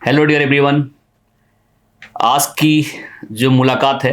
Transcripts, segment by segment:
Hello dear everyone. आज की जो मुलाकात है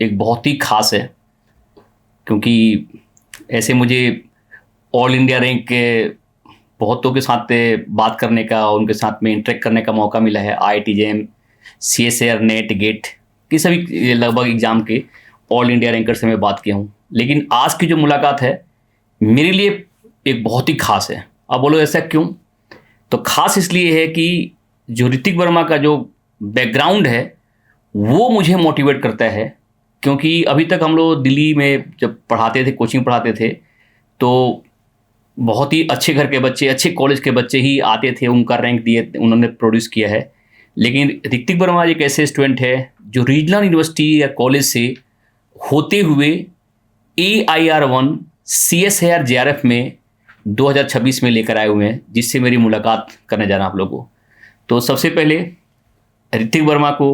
एक बहुत ही ख़ास है, क्योंकि ऐसे मुझे ऑल इंडिया रैंक के बहुतों के साथ बात करने का, उनके साथ में इंटरेक्ट करने का मौका मिला है। IIT JEM, CSIR, NET, GATE की सभी लगभग एग्ज़ाम के ऑल इंडिया रैंकर से मैं बात किया हूँ। लेकिन आज की जो मुलाकात है मेरे लिए एक बहुत ही ख़ास है। अब बोलो ऐसा क्यों? तो ख़ास इसलिए है कि जो ऋतिक वर्मा का जो बैकग्राउंड है वो मुझे मोटिवेट करता है, क्योंकि अभी तक हम लोग दिल्ली में जब पढ़ाते थे, कोचिंग पढ़ाते थे, तो बहुत ही अच्छे घर के बच्चे, अच्छे कॉलेज के बच्चे ही आते थे, उनका रैंक दिए, उन्होंने प्रोड्यूस किया है। लेकिन ऋतिक वर्मा एक ऐसे स्टूडेंट है जो रीजनल यूनिवर्सिटी या कॉलेज से होते हुए AIR1 CSIR JRF में 2026 में लेकर आए हुए हैं, जिससे मेरी मुलाकात करने जा रहा हूँ आप लोगों को। तो सबसे पहले ऋतिक वर्मा को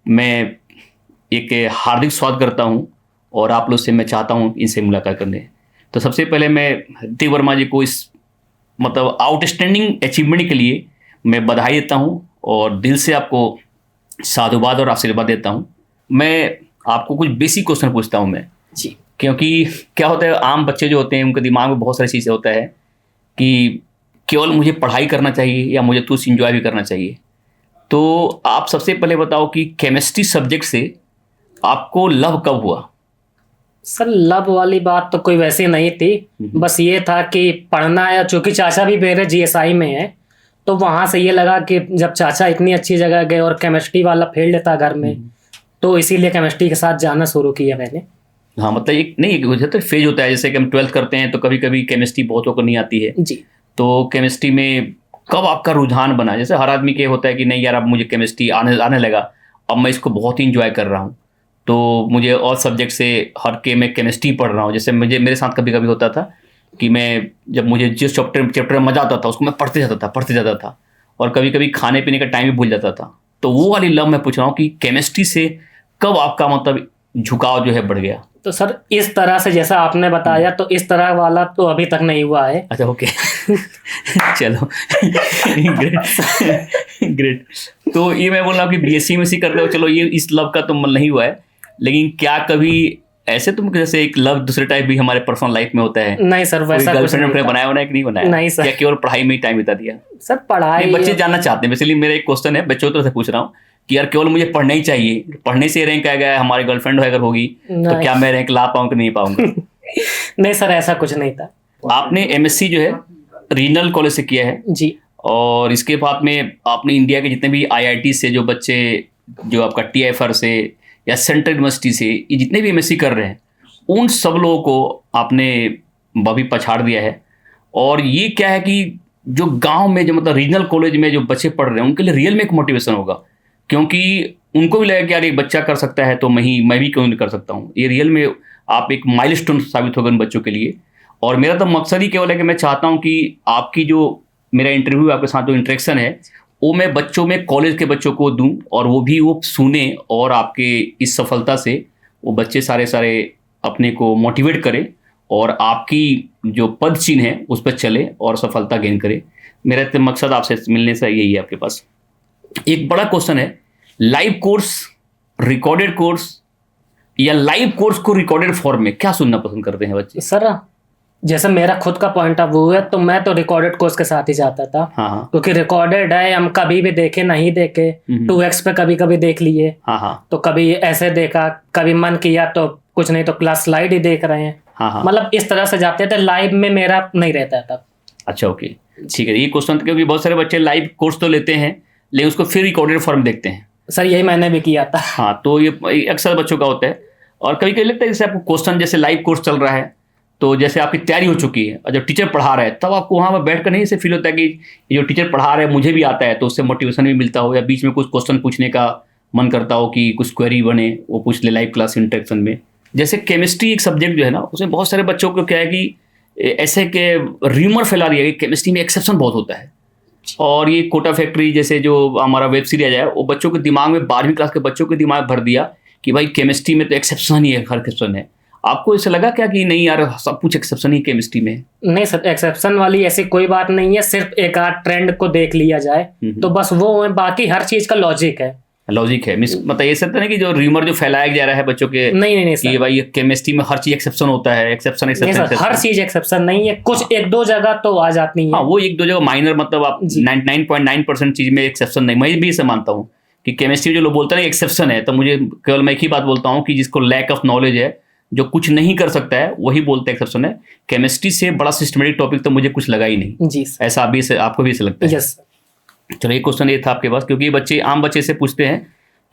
मैं एक हार्दिक स्वागत करता हूं और आप लोग से मैं चाहता हूं इनसे मुलाकात करने। तो सबसे पहले मैं ऋतिक वर्मा जी को इस मतलब आउटस्टैंडिंग अचीवमेंट के लिए मैं बधाई देता हूं और दिल से आपको साधुवाद और आशीर्वाद देता हूं। मैं आपको कुछ बेसिक क्वेश्चन पूछता हूं मैं जी, क्योंकि क्या होता है, आम बच्चे जो होते हैं उनके दिमाग में बहुत सारी चीज़ें होता है कि केवल मुझे पढ़ाई करना चाहिए या मुझे कुछ इंजॉय भी करना चाहिए। तो आप सबसे पहले बताओ कि केमिस्ट्री सब्जेक्ट से आपको लव कब हुआ? सर लव वाली बात तो कोई वैसी नहीं थी। बस ये था कि पढ़ना है, चूंकि चाचा भी मेरे GSI में है, तो वहां से ये लगा कि जब चाचा इतनी अच्छी जगह गए और केमिस्ट्री वाला फील्ड था घर में, तो इसीलिए केमिस्ट्री के साथ जाना शुरू किया मैंने। हाँ, मतलब एक नहीं, एक फेज होता है, जैसे कि हम 12th करते हैं तो कभी कभी केमिस्ट्री बहुतों को नहीं आती है। जी, तो केमिस्ट्री में कब आपका रुझान बना? जैसे हर आदमी के होता है कि नहीं यार, अब मुझे केमिस्ट्री आने लगा, अब मैं इसको बहुत ही इंजॉय कर रहा हूँ, तो मुझे और सब्जेक्ट से हट के मैं केमिस्ट्री पढ़ रहा हूँ। जैसे मेरे साथ कभी कभी होता था कि मैं जब मुझे जिस चैप्टर में मजा आता था उसको मैं पढ़ते जाता था और कभी कभी खाने पीने का टाइम भी भूल जाता था। तो वो वाली लव मैं पूछ रहा हूँ कि केमिस्ट्री से कब आपका मतलब झुकाव जो है बढ़ गया? तो सर इस तरह से जैसा आपने बताया, तो इस तरह वाला तो अभी तक नहीं हुआ है। अच्छा, ओके। चलो, ग्रेट ग्रेट। तो ये मैं बोल रहा हूँ कि BSc में करते हो, चलो ये इस लव का तो मन नहीं हुआ है, लेकिन क्या कभी ऐसे तुम जैसे एक लव दूसरे टाइप भी हमारे पर्सनल लाइफ में होता है? नहीं सर, वैसा कुछ गर्लफ्रेंड नहीं था। बनाया होना है कि नहीं बनाया? नहीं सर। या केवल पढ़ाई में ही टाइम बिता दिया? सर पढ़ाई बच्चे जानना चाहते हैं, इसलिए मेरा एक क्वेश्चन है, बच्चों तरफ से पूछ रहा हूँ कि यार केवल मुझे पढ़ना ही चाहिए, पढ़ने से रैंक आ गया, हमारी गर्लफ्रेंड अगर होगी तो क्या मैं रैंक ला पाऊंगा कि नहीं पाऊंगा? नहीं सर, ऐसा कुछ नहीं था। आपने MSc जो है रीजनल कॉलेज से किया है जी, और इसके बाद में आपने इंडिया के जितने भी IIT से जो बच्चे, जो आपका TIFR से या सेंट्रल यूनिवर्सिटी से, ये जितने भी MSc कर रहे हैं, उन सब लोगों को आपने भी पछाड़ दिया है। और ये क्या है कि जो गांव में, जो मतलब रीजनल कॉलेज में जो बच्चे पढ़ रहे हैं, उनके लिए रियल में एक मोटिवेशन होगा, क्योंकि उनको भी लगेगा कि यार एक बच्चा कर सकता है तो मैं भी क्यों नहीं कर सकता हूँ। ये रियल में आप एक माइलस्टोन साबित होगा उन बच्चों के लिए। और मेरा तो मकसद ही केवल है कि मैं चाहता हूँ कि आपकी जो मेरा इंटरव्यू, आपके साथ जो इंटरेक्शन है, वो मैं बच्चों में, कॉलेज के बच्चों को दूं और वो सुने और आपके इस सफलता से वो बच्चे सारे अपने को मोटिवेट करें और आपकी जो पद चिन्ह है उस पर चले और सफलता गेन करे। मेरा तो मकसद आपसे मिलने से यही है। आपके पास एक बड़ा क्वेश्चन है, लाइव कोर्स, रिकॉर्डेड कोर्स या लाइव कोर्स को रिकॉर्डेड फॉर्म में क्या सुनना पसंद करते हैं बच्चे? सर जैसे मेरा खुद का पॉइंट ऑफ व्यू है, तो मैं तो रिकॉर्डेड कोर्स के साथ ही जाता था। हाँ, क्योंकि रिकॉर्डेड है, हम कभी भी देखे नहीं देखे, 2x पे कभी कभी देख लिए। हाँ, तो कभी ऐसे देखा, कभी मन किया तो कुछ, नहीं तो क्लास स्लाइड ही देख रहे हैं। हाँ, मतलब इस तरह से जाते थे, लाइव में मेरा नहीं रहता था। अच्छा, ओके, ठीक है। ये क्वेश्चन, क्योंकि बहुत सारे बच्चे लाइव कोर्स तो लेते हैं लेकिन उसको फिर रिकॉर्डेड फॉर्म देखते हैं। सर यही मैंने भी किया था। हाँ, तो ये अक्सर बच्चों का होता है। और कभी कभी लगता है जैसे आपको क्वेश्चन, जैसे लाइव कोर्स चल रहा है तो जैसे आपकी तैयारी हो चुकी है और जब टीचर पढ़ा रहा है तब आपको वहाँ पर बैठ कर नहीं ऐसे फील होता है कि ये जो टीचर पढ़ा रहे हैं मुझे भी आता है, तो उससे मोटिवेशन भी मिलता हो, या बीच में कुछ क्वेश्चन पूछने का मन करता हो कि कुछ क्वेरी बने, वो पूछ ले लाइव क्लास इंटरेक्शन में। जैसे केमिस्ट्री एक सब्जेक्ट जो है ना, उसमें बहुत सारे बच्चों को क्या है कि ऐसे के र्यूमर फैला दिया कि केमिस्ट्री में एक्सेप्शन बहुत होता है। और ये कोटा फैक्ट्री जैसे जो हमारा वेब सीरीज है, वो बच्चों के दिमाग में, 12वीं क्लास के बच्चों के दिमाग भर दिया कि भाई केमिस्ट्री में तो एक्सेप्शन ही है, हर क्वेश्चन है। आपको ऐसा लगा क्या कि नहीं यार सब कुछ एक्सेप्शन ही केमिस्ट्री में है? नहीं सर, एक्सेप्शन वाली ऐसी कोई बात नहीं है, सिर्फ एक आध ट्रेंड को देख लिया जाए तो बस वो है, बाकी हर चीज का लॉजिक है। लॉजिक है मतलब ये सब तो नहीं कि जो र्यूमर जो फैलाया जा रहा है बच्चों के, नहीं कि भाई केमिस्ट्री में हर चीज एक्सेप्शन होता है, एक्सेप्शन नहीं सर, हर चीज एक्सेप्शन नहीं है, कुछ एक दो जगह तो आ जाती है। हाँ, वो एक दो जगह माइनर, मतलब आप 99.9% चीज में एक्सेप्शन नहीं, मैं भी इसे मानता हूँ कि केमिस्ट्री जो लोग बोलते हैं एक्सेप्शन है, तो मुझे केवल मैं एक ही बात बोलता हूँ कि जिसको लैक ऑफ नॉलेज है, जो कुछ नहीं कर सकता है, वही बोलते हैं एक्सेप्शन है। केमिस्ट्री से बड़ा सिस्टमेटिक टॉपिक तो मुझे कुछ लगा ही नहीं जी सर। ऐसा अभी से आपको भी ऐसा लगता है? यस। चलो एक क्वेश्चन ये था आपके पास, क्योंकि बच्चे आम बच्चे से पूछते हैं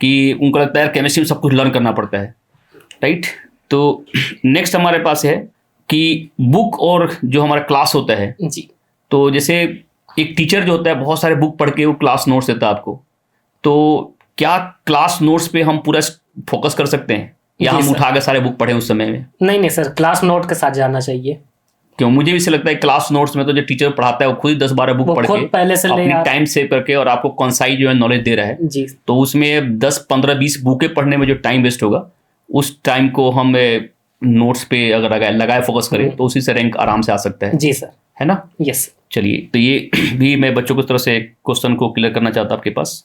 कि उनको लगता है केमिस्ट्री में सब कुछ लर्न करना पड़ता है, राइट? तो नेक्स्ट हमारे पास है कि बुक और जो हमारा क्लास होता है जी, तो जैसे एक टीचर जो होता है बहुत सारे बुक पढ़ के वो क्लास नोट्स देता है आपको, तो क्या क्लास नोट्स पे हम पूरा फोकस कर सकते हैं या हम उठा के सारे बुक पढ़े उस समय में? नहीं सर, क्लास नोट के साथ जाना चाहिए। क्यों? मुझे भी ऐसा लगता है क्लास नोट्स में तो जो टीचर पढ़ाता है वो खुद ही 10-12 बुक पढ़ के पहले से अपनी टाइम सेव करके और आपको कंसाइज जो है नॉलेज दे रहा है जी, तो उसमें 10-15-20 बुकें पढ़ने में जो टाइम वेस्ट होगा, उस टाइम को हम नोट्स पे अगर लगाए फोकस करें तो उसी से रैंक आराम से आ सकता है। जी सर, है ना? यस। चलिए, तो ये भी मैं बच्चों की तरफ से क्वेश्चन को क्लियर करना चाहता हूँ आपके पास।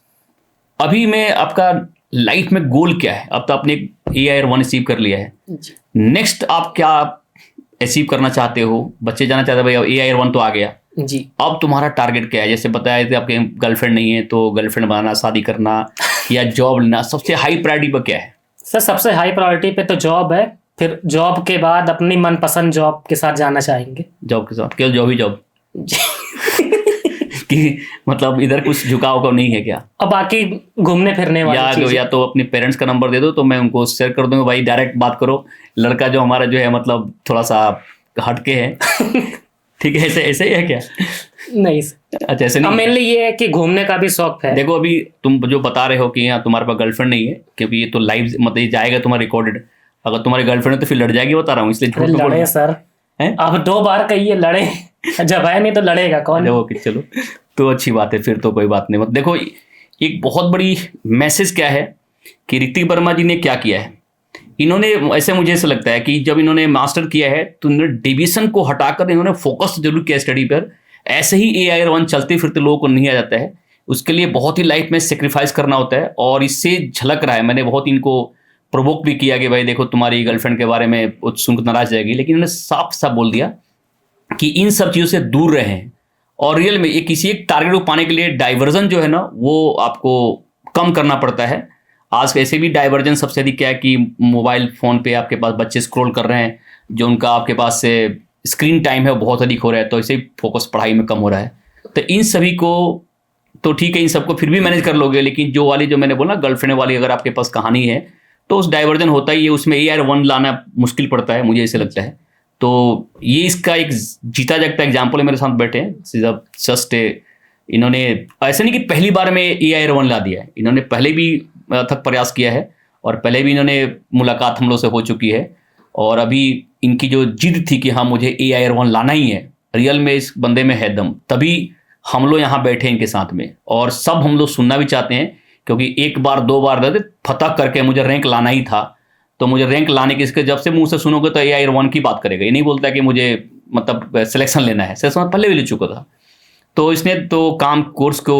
अभी मैं आपका लाइफ में गोल क्या है? अब तो आपने AIR1 अचीव कर लिया है, नेक्स्ट आप क्या अचीव करना चाहते हो? बच्चे जाना चाहते हैं भाई AIR1 तो आ गया जी, अब तुम्हारा टारगेट क्या है? जैसे बताया थे आपके गर्लफ्रेंड नहीं है तो गर्लफ्रेंड बनाना, शादी करना या जॉब लेना, सबसे हाई प्रायोरिटी पर क्या है? सर सबसे हाई प्रायोरिटी पे तो जॉब है, फिर जॉब के बाद अपनी मनपसंद जॉब के साथ जाना चाहेंगे। जॉब के साथ? केवल जॉब ही जॉब कि मतलब इधर कुछ झुकाव का नहीं है क्या? अब बाकी घूमने फिरने वाली या तो अपने पेरेंट्स का नंबर दे दो तो मैं उनको शेयर कर दूंगा, भाई डायरेक्ट बात करो, लड़का जो हमारा जो है मतलब थोड़ा सा हटके है ठीक है, ऐसे ही है क्या? नहीं सर, अच्छा ऐसे नहीं। मेनली ये है कि घूमने का भी शौक है। देखो अभी तुम जो बता रहे हो कि यहाँ तुम्हारे पास गर्लफ्रेंड नहीं है, क्योंकि ये तो लाइव मतलब ये जाएगा तुम्हारा रिकॉर्डेड, अगर तुम्हारी गर्लफ्रेंड है तो फिर लड़ जाएगी, बता रहा हूँ, इसलिए झूठ बोल लड़े सर, अब 2 बार कहिए लड़े, जब है नहीं तो लड़ेगा कौन? ओके चलो, तो अच्छी बात है, फिर तो कोई बात नहीं। मतलब देखो एक बहुत बड़ी मैसेज क्या है कि ऋतिक वर्मा जी ने क्या किया है, इन्होंने ऐसे मुझे ऐसा लगता है कि जब इन्होंने मास्टर किया है तो इन्होंने डिवीजन को हटाकर इन्होंने फोकस जरूर किया स्टडी पर। ऐसे ही AIR1 चलते फिरते लोगों को नहीं आ जाता है, उसके लिए बहुत ही लाइफ में सेक्रीफाइस करना होता है, और इससे झलक रहा है। मैंने बहुत इनको प्रोवोक भी किया कि भाई देखो तुम्हारी गर्लफ्रेंड के बारे में सुनकर नाराज जाएगी, लेकिन इन्होंने साफ साफ बोल दिया कि इन सब चीज़ों से दूर रहें, और रियल में किसी एक टारगेट को पाने के लिए डाइवर्जन जो है ना वो आपको कम करना पड़ता है। आज वैसे भी डाइवर्जन सबसे अधिक क्या है कि मोबाइल फ़ोन पे आपके पास बच्चे स्क्रॉल कर रहे हैं, जो उनका आपके पास से स्क्रीन टाइम है वो बहुत अधिक हो रहा है, तो इसे फोकस पढ़ाई में कम हो रहा है। तो इन सभी को तो ठीक है, इन सबको फिर भी मैनेज कर लोगे, लेकिन जो वाली जो मैंने बोला गर्लफ्रेंड वाली अगर आपके पास कहानी है तो उस डाइवर्जन होता ही है, उसमें AIR1 लाना मुश्किल पड़ता है, मुझे ऐसे लगता है। तो ये इसका एक जीता जागता एग्जाम्पल है, मेरे साथ बैठे हैं जस्ट इन्होंने ऐसे नहीं कि पहली बार में AIR1 ला दिया है, इन्होंने पहले भी अथक प्रयास किया है और पहले भी इन्होंने मुलाकात हम लोग से हो चुकी है, और अभी इनकी जो जिद थी कि हाँ मुझे AIR1 लाना ही है, रियल में इस बंदे में है दम, तभी हम लोग यहाँ बैठे इनके साथ में, और सब हम लोग सुनना भी चाहते हैं, क्योंकि एक बार 2 बार दे फतह करके मुझे रैंक लाना ही था, तो मुझे रैंक लाने के इसके जब से मुंह से सुनोगे तो AIR1 की बात करेगा, ये नहीं बोलता कि मुझे मतलब सिलेक्शन लेना है, सिलेक्शन पहले भी ले चुका था। तो इसने तो काम कोर्स को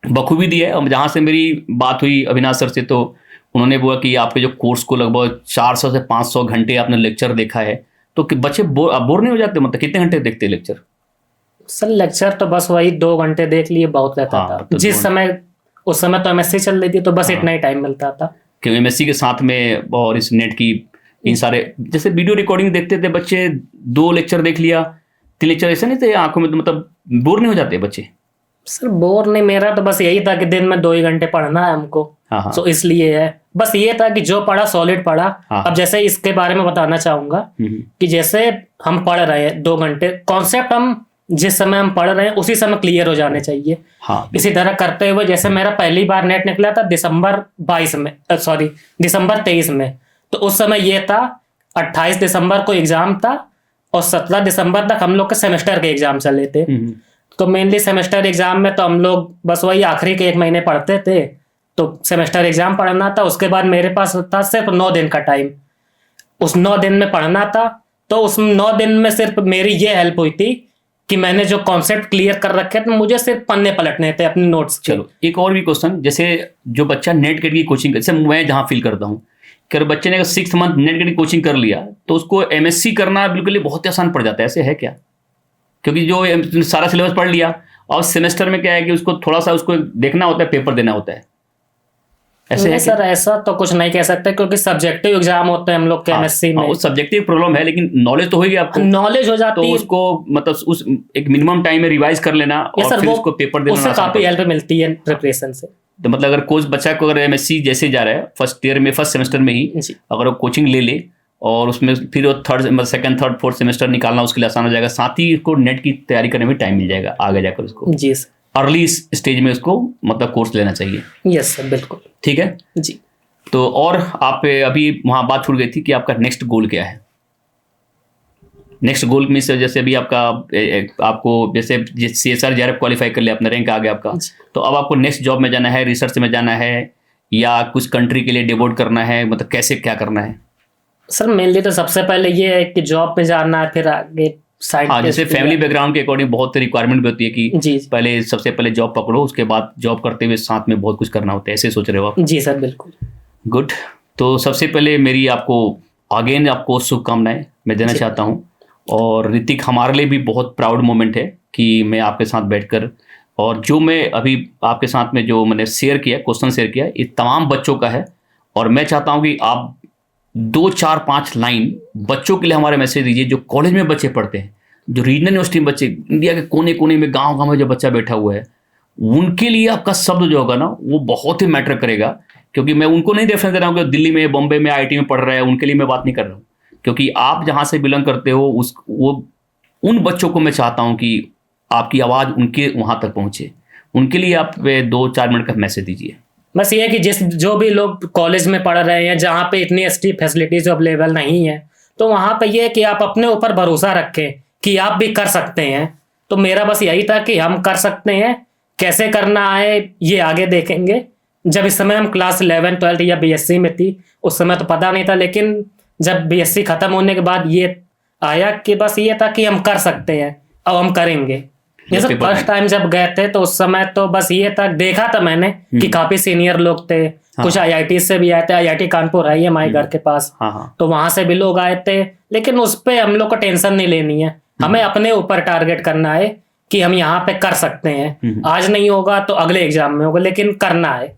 बखूबी दिया है। और जहाँ से मेरी बात हुई अविनाश सर से, तो उन्होंने बोला कि आपके जो कोर्स को लगभग 400 से 500 घंटे आपने लेक्चर देखा है, तो कि बच्चे बोर नहीं हो जाते? मतलब कितने घंटे देखते लेक्चर? सर लेक्चर तो बस वही 2 घंटे देख लिए बहुत रहता था, तो जिस समय उस समय तो MSc चल रही थी, तो बस इतना ही टाइम मिलता था कि MSc के साथ में और इस नेट की इन सारे जैसे वीडियो रिकॉर्डिंग देखते थे बच्चे, 2 लेक्चर देख लिया, 3 लेक्चर, ऐसे नहीं थे आंखों में, मतलब बोर नहीं हो जाते बच्चे? सर बोर नहीं, मेरा तो बस यही था कि दिन में 2 ही घंटे पढ़ना है हमको, तो इसलिए है, बस ये था कि जो पढ़ा सॉलिड पढ़ा। अब जैसे इसके बारे में बताना चाहूंगा कि जैसे हम पढ़ रहे हैं 2 घंटे, कॉन्सेप्ट हम जिस समय हम पढ़ रहे हैं उसी समय क्लियर हो जाने चाहिए। इसी तरह करते हुए जैसे मेरा पहली बार नेट निकला था दिसंबर 23 में, तो उस समय ये था 28 दिसंबर को एग्जाम था और 17 दिसंबर तक हम लोग के सेमेस्टर के एग्जाम चले थे। तो मेनली सेमेस्टर एग्जाम में तो हम लोग बस वही आखिरी के 1 महीने पढ़ते थे, तो सेमेस्टर एग्जाम पढ़ना था, उसके बाद मेरे पास था सिर्फ 9 दिन का टाइम। उस 9 दिन में पढ़ना था, तो उस 9 दिन में सिर्फ मेरी ये हेल्प हुई थी कि मैंने जो कॉन्सेप्ट क्लियर कर रखे थे मुझे सिर्फ पन्ने पलटने थे अपने नोट्स के। चलो एक और भी क्वेश्चन, जैसे जो बच्चा नेट गेट की कोचिंग, जैसे मैं जहाँ फील करता हूँ कि अगर बच्चे ने 6 मंथ नेट गेट की कोचिंग कर लिया तो उसको एमएससी करना बिल्कुल बहुत ही आसान पड़ जाता है, ऐसे है क्या? क्योंकि जो सारा सिलेबस पढ़ लिया और सेमेस्टर में क्या है कि उसको थोड़ा सा उसको देखना होता है, पेपर देना होता है, ऐसे है सर ऐसा तो कुछ नहीं कह सकते क्योंकि सब्जेक्टिव एग्जाम होते हैं हम लोग के एमएससी में। उस सब्जेक्टिव प्रॉब्लम है, लेकिन नॉलेज तो होगी आपको, नॉलेज हो जाती तो है, उसको मतलब उस एक मिनिमम टाइम में रिवाइज कर लेना और फिर उसको पेपर देना, उससे काफी हेल्प मिलती है प्रिपरेशन से। तो मतलब अगर कोच बच्चा को अगर एमएससी जैसे जा रहा है फर्स्ट ईयर में, फर्स्ट सेमेस्टर में ही अगर वो कोचिंग ले ले और उसमें फिर वो सेकंड थर्ड फोर्थ सेमेस्टर निकालना उसके लिए आसान हो जाएगा, साथ ही उसको नेट की तैयारी करने में टाइम मिल जाएगा आगे जाकर उसको। जी सर, अर्ली स्टेज में उसको मतलब कोर्स लेना चाहिए। यस सर, बिल्कुल ठीक है जी। तो और आप अभी वहाँ बात छूट गई थी कि आपका नेक्स्ट गोल क्या है? नेक्स्ट गोल में से जैसे अभी आपका आपको जैसे CSR JRF क्वालिफाई कर लिया, अपना रैंक आ गया आपका, तो अब आपको नेक्स्ट जॉब में जाना है, रिसर्च में जाना है या कुछ कंट्री के लिए डिवोट करना है, मतलब कैसे क्या करना है? सर मेनली तो सबसे पहले ये है कि जॉब में जाना है, फिर आगे हाँ, जैसे फैमिली बैकग्राउंड के अकॉर्डिंग बहुत रिक्वायरमेंट भी होती है कि जी पहले सबसे पहले जॉब पकड़ो, उसके बाद जॉब करते हुए साथ में बहुत कुछ करना होता है, ऐसे सोच रहे हो आप? जी सर, बिल्कुल। गुड। तो सबसे पहले मेरी आपको अगेन आपको शुभकामनाएं मैं देना चाहता हूँ। और ऋतिक, हमारे लिए भी बहुत प्राउड मोमेंट है कि मैं आपके साथ बैठकर और जो मैं अभी आपके साथ में जो मैंने शेयर किया, क्वेश्चन शेयर किया, ये तमाम बच्चों का है। और मैं चाहता हूँ कि आप 2 4 5 लाइन बच्चों के लिए हमारे मैसेज दीजिए, जो कॉलेज में बच्चे पढ़ते हैं, जो रीजनल यूनिवर्सिटी में बच्चे, इंडिया के कोने कोने में, गाँव गाँव में जो बच्चा बैठा हुआ है, उनके लिए आपका शब्द जो होगा ना वो बहुत ही मैटर करेगा। क्योंकि मैं उनको नहीं रेफरेंस दे रहा हूँ कि दिल्ली में, बॉम्बे में IIT में पढ़ रहा है, उनके लिए मैं बात नहीं कर रहा हूँ। क्योंकि आप जहाँ से बिलोंग करते हो वो उन बच्चों को मैं चाहता हूँ कि आपकी आवाज़ उनके वहाँ तक पहुँचे। उनके लिए आप 2 4 मिनट का मैसेज दीजिए। बस ये है कि जो भी लोग कॉलेज में पढ़ रहे हैं जहाँ पे इतनी अच्छी फैसिलिटीज अवेलेबल नहीं है, तो वहाँ पे ये है कि आप अपने ऊपर भरोसा रखें कि आप भी कर सकते हैं। तो मेरा बस यही था कि हम कर सकते हैं, कैसे करना है ये आगे देखेंगे। जब इस समय हम क्लास 11 12 या BSc में थी, उस समय तो पता नहीं था, लेकिन जब BSc खत्म होने के बाद ये आया कि बस ये था कि हम कर सकते हैं, अब हम करेंगे। जैसे फर्स्ट टाइम जब गए थे तो उस समय तो बस ये था, देखा था मैंने कि काफी सीनियर लोग थे, कुछ IIT से भी आए थे, IIT कानपुर है हमारे घर के पास, तो वहां से भी लोग आए थे। लेकिन उस पे हम लोग को टेंशन नहीं लेनी है, हमें अपने ऊपर टारगेट करना है कि हम यहाँ पे कर सकते हैं। आज नहीं होगा तो अगले एग्जाम में होगा, लेकिन करना है।